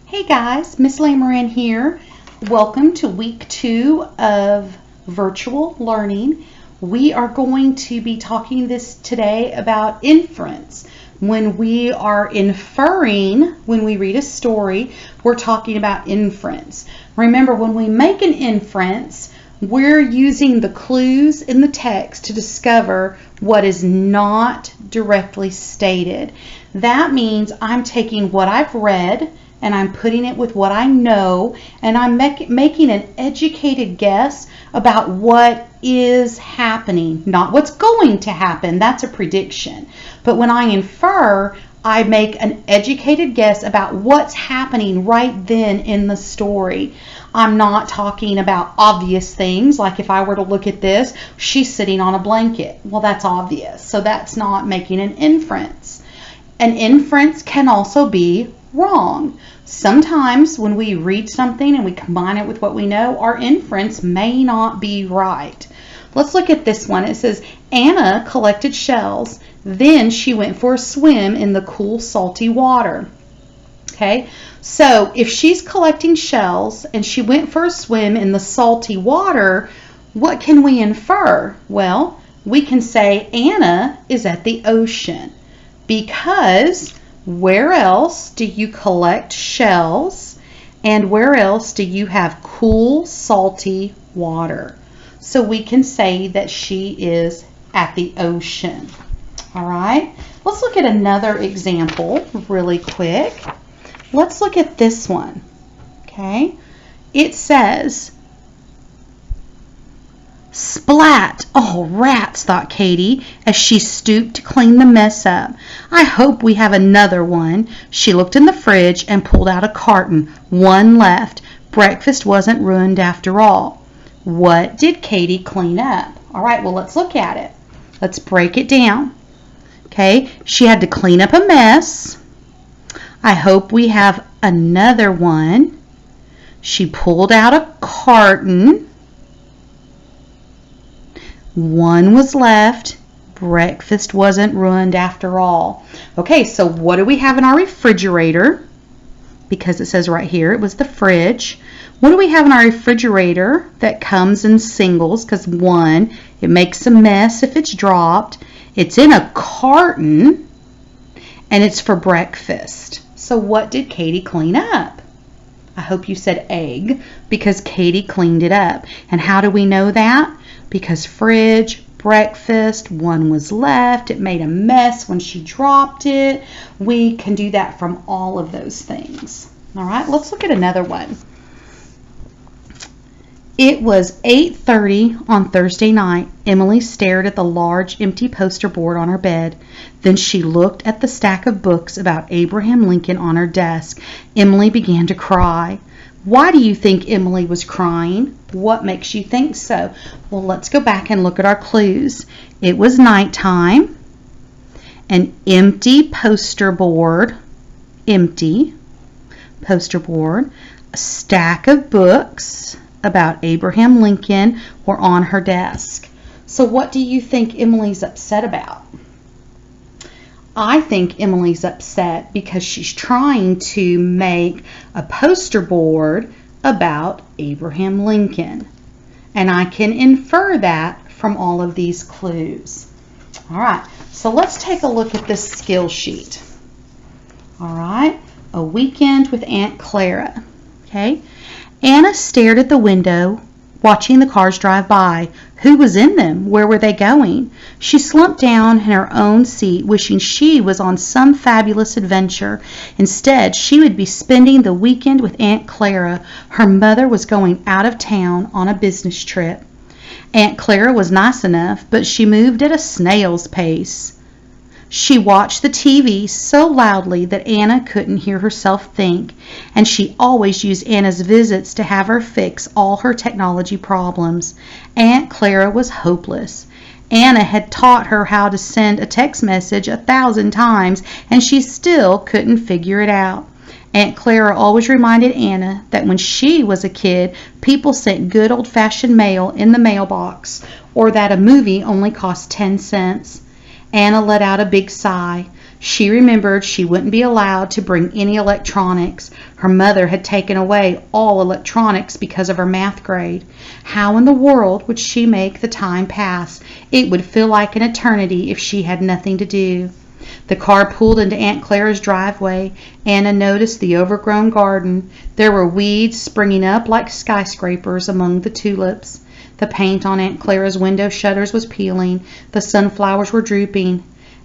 Hey guys, Miss Lamoran here. Welcome to week 2 of virtual learning. We are going to be talking today about inference. When we are inferring, when we read a story, we're talking about inference. Remember, when we make an inference, we're using the clues in the text to discover what is not directly stated. That means I'm taking what I've read and I'm putting it with what I know, and I'm making an educated guess about what is happening, not what's going to happen. That's a prediction. But when I infer, I make an educated guess about what's happening right then in the story. I'm not talking about obvious things, like if I were to look at this, she's sitting on a blanket. Well, that's obvious, so that's not making an inference. An inference can also be wrong. Sometimes when we read something and we combine it with what we know, our inference may not be right. Let's look at this one. It says, Anna collected shells. Then she went for a swim in the cool, salty water. Okay, so if she's collecting shells and she went for a swim in the salty water, what can we infer? Well, we can say Anna is at the ocean, because where else do you collect shells, and where else do you have cool, salty water? So we can say that she is at the ocean. All right, let's look at another example really quick. Let's look at this one. Okay, it says, splat! Oh, rats, thought Katie as she stooped to clean the mess up. I hope we have another one. She looked in the fridge and pulled out a carton. One left. Breakfast wasn't ruined after all. What did Katie clean up? All right, well, let's look at it. Let's break it down. Okay, she had to clean up a mess. I hope we have another one. She pulled out a carton. One was left. Breakfast wasn't ruined after all. Okay, so what do we have in our refrigerator? Because it says right here it was the fridge. What do we have in our refrigerator that comes in singles? Because one, it makes a mess if it's dropped. It's in a carton, and it's for breakfast. So what did Katie clean up? I hope you said egg, because Katie cleaned it up. And how do we know that? Because fridge, breakfast, one was left, it made a mess when she dropped it. We can do that from all of those things. All right, let's look at another one. It was 8:30 on Thursday night. Emily stared at the large empty poster board on her bed. Then she looked at the stack of books about Abraham Lincoln on her desk. Emily began to cry. Why do you think Emily was crying? What makes you think so? Well, let's go back and look at our clues. It was nighttime. An empty poster board. Empty poster board. A stack of books about Abraham Lincoln were on her desk. So what do you think Emily's upset about? I think Emily's upset because she's trying to make a poster board about Abraham Lincoln. And I can infer that from all of these clues. All right, so let's take a look at this skill sheet. All right, a weekend with Aunt Clara. Okay, Anna stared at the window, watching the cars drive by. Who was in them? Where were they going? She slumped down in her own seat, wishing she was on some fabulous adventure. Instead, she would be spending the weekend with Aunt Clara. Her mother was going out of town on a business trip. Aunt Clara was nice enough, but she moved at a snail's pace. She watched the TV so loudly that Anna couldn't hear herself think, and she always used Anna's visits to have her fix all her technology problems. Aunt Clara was hopeless. Anna had taught her how to send a text message 1,000 times, and she still couldn't figure it out. Aunt Clara always reminded Anna that when she was a kid, people sent good old-fashioned mail in the mailbox, or that a movie only cost 10 cents. Anna let out a big sigh. She remembered she wouldn't be allowed to bring any electronics. Her mother had taken away all electronics because of her math grade. How in the world would she make the time pass? It would feel like an eternity if she had nothing to do. The car pulled into Aunt Clara's driveway. Anna noticed the overgrown garden. There were weeds springing up like skyscrapers among the tulips. The paint on Aunt Clara's window shutters was peeling. The sunflowers were drooping.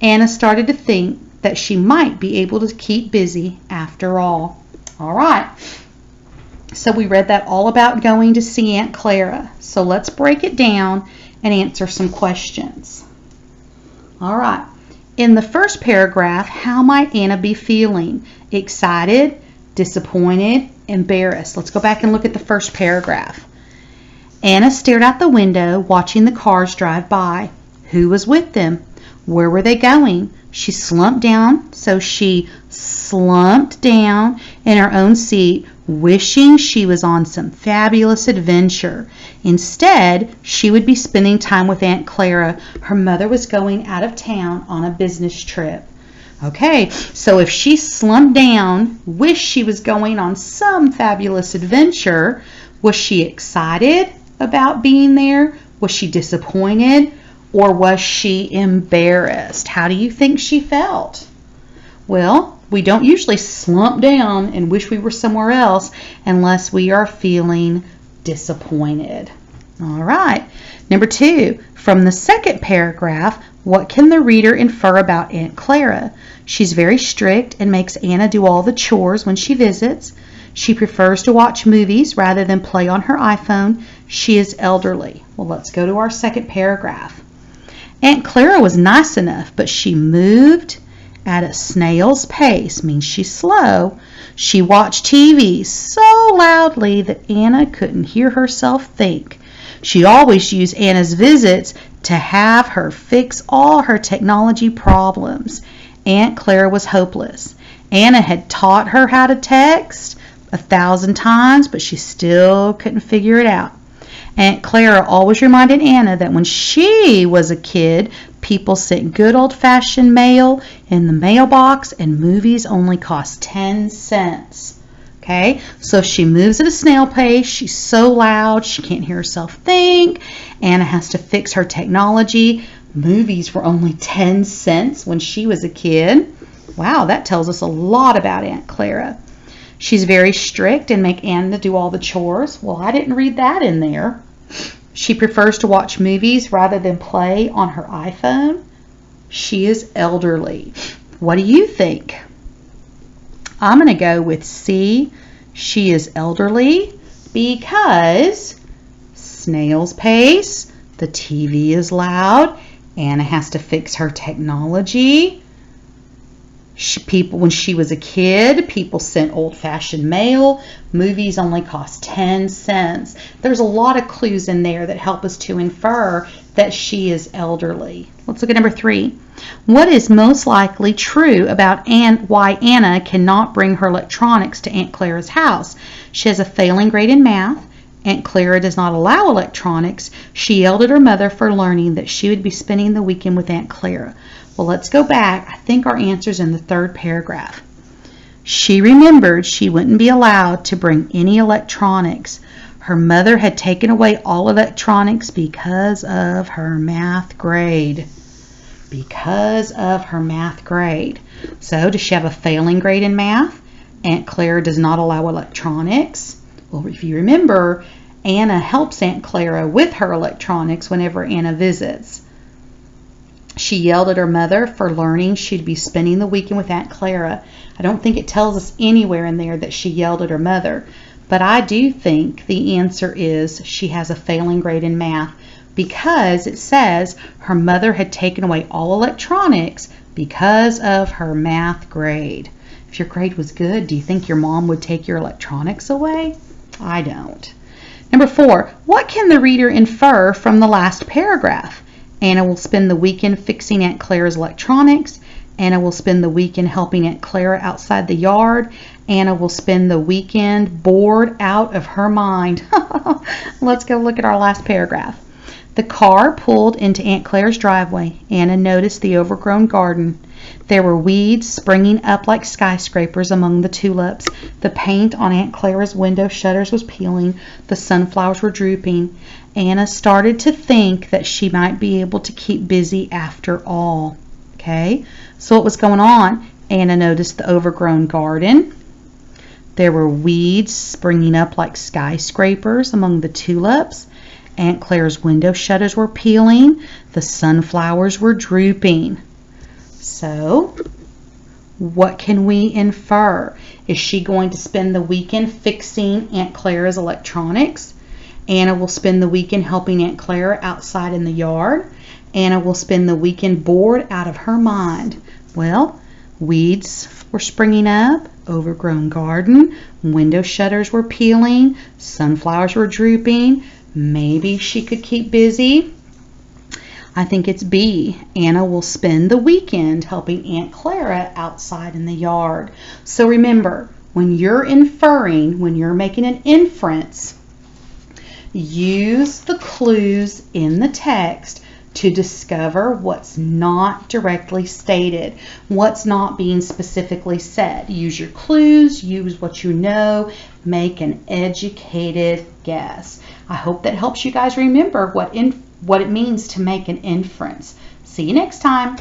Anna started to think that she might be able to keep busy after all. All right. So we read that all about going to see Aunt Clara. So let's break it down and answer some questions. All right. In the first paragraph, how might Anna be feeling? Excited, disappointed, embarrassed. Let's go back and look at the first paragraph. Anna stared out the window, watching the cars drive by. Who was with them? Where were they going? She slumped down in her own seat, wishing she was on some fabulous adventure. Instead, she would be spending time with Aunt Clara. Her mother was going out of town on a business trip. Okay, so if she slumped down, wished she was going on some fabulous adventure, was she excited about being there? Was she disappointed? Or was she embarrassed? How do you think she felt? Well, we don't usually slump down and wish we were somewhere else unless we are feeling disappointed. All right. Number 2, from the second paragraph, what can the reader infer about Aunt Clara? She's very strict and makes Anna do all the chores when she visits. She prefers to watch movies rather than play on her iPhone. She is elderly. Well, let's go to our second paragraph. Aunt Clara was nice enough, but she moved at a snail's pace, means she's slow. She watched TV so loudly that Anna couldn't hear herself think. She always used Anna's visits to have her fix all her technology problems. Aunt Clara was hopeless. Anna had taught her how to text 1,000 times, but she still couldn't figure it out. Aunt Clara always reminded Anna that when she was a kid, people sent good old-fashioned mail in the mailbox and movies only cost 10 cents. Okay, so if she moves at a snail pace, she's so loud she can't hear herself think. Anna has to fix her technology. Movies were only 10 cents when she was a kid. Wow, that tells us a lot about Aunt Clara. She's very strict and make Anna do all the chores. Well, I didn't read that in there. She prefers to watch movies rather than play on her iPhone. She is elderly. What do you think? I'm going to go with C. She is elderly because snail's pace, the TV is loud, Anna has to fix her technology. When she was a kid, people sent old-fashioned mail. Movies only cost 10 cents. There's a lot of clues in there that help us to infer that she is elderly. Let's look at number 3. What is most likely true about why Anna cannot bring her electronics to Aunt Clara's house? She has a failing grade in math. Aunt Clara does not allow electronics. She yelled at her mother for learning that she would be spending the weekend with Aunt Clara. Well, let's go back. I think our answer's in the third paragraph. She remembered she wouldn't be allowed to bring any electronics. Her mother had taken away all electronics because of her math grade. Because of her math grade. So, does she have a failing grade in math? Aunt Clara does not allow electronics. Well, if you remember, Anna helps Aunt Clara with her electronics whenever Anna visits. She yelled at her mother for learning she'd be spending the weekend with Aunt Clara. I don't think it tells us anywhere in there that she yelled at her mother, but I do think the answer is she has a failing grade in math because it says her mother had taken away all electronics because of her math grade. If your grade was good, do you think your mom would take your electronics away? I don't. Number 4, what can the reader infer from the last paragraph? Anna will spend the weekend fixing Aunt Clara's electronics. Anna will spend the weekend helping Aunt Clara outside the yard. Anna will spend the weekend bored out of her mind. Let's go look at our last paragraph. The car pulled into Aunt Clara's driveway. Anna noticed the overgrown garden. There were weeds springing up like skyscrapers among the tulips. The paint on Aunt Clara's window shutters was peeling. The sunflowers were drooping. Anna started to think that she might be able to keep busy after all. Okay, so what was going on? Anna noticed the overgrown garden. There were weeds springing up like skyscrapers among the tulips. Aunt Clara's window shutters were peeling. The sunflowers were drooping. So, what can we infer? Is she going to spend the weekend fixing Aunt Clara's electronics? Anna will spend the weekend helping Aunt Clara outside in the yard. Anna will spend the weekend bored out of her mind. Well, weeds were springing up, overgrown garden, window shutters were peeling, sunflowers were drooping. Maybe she could keep busy. I think it's B. Anna will spend the weekend helping Aunt Clara outside in the yard. So remember, when you're inferring, when you're making an inference, use the clues in the text to discover what's not directly stated, what's not being specifically said. Use your clues, use what you know, make an educated guess. I hope that helps you guys remember what it means to make an inference. See you next time.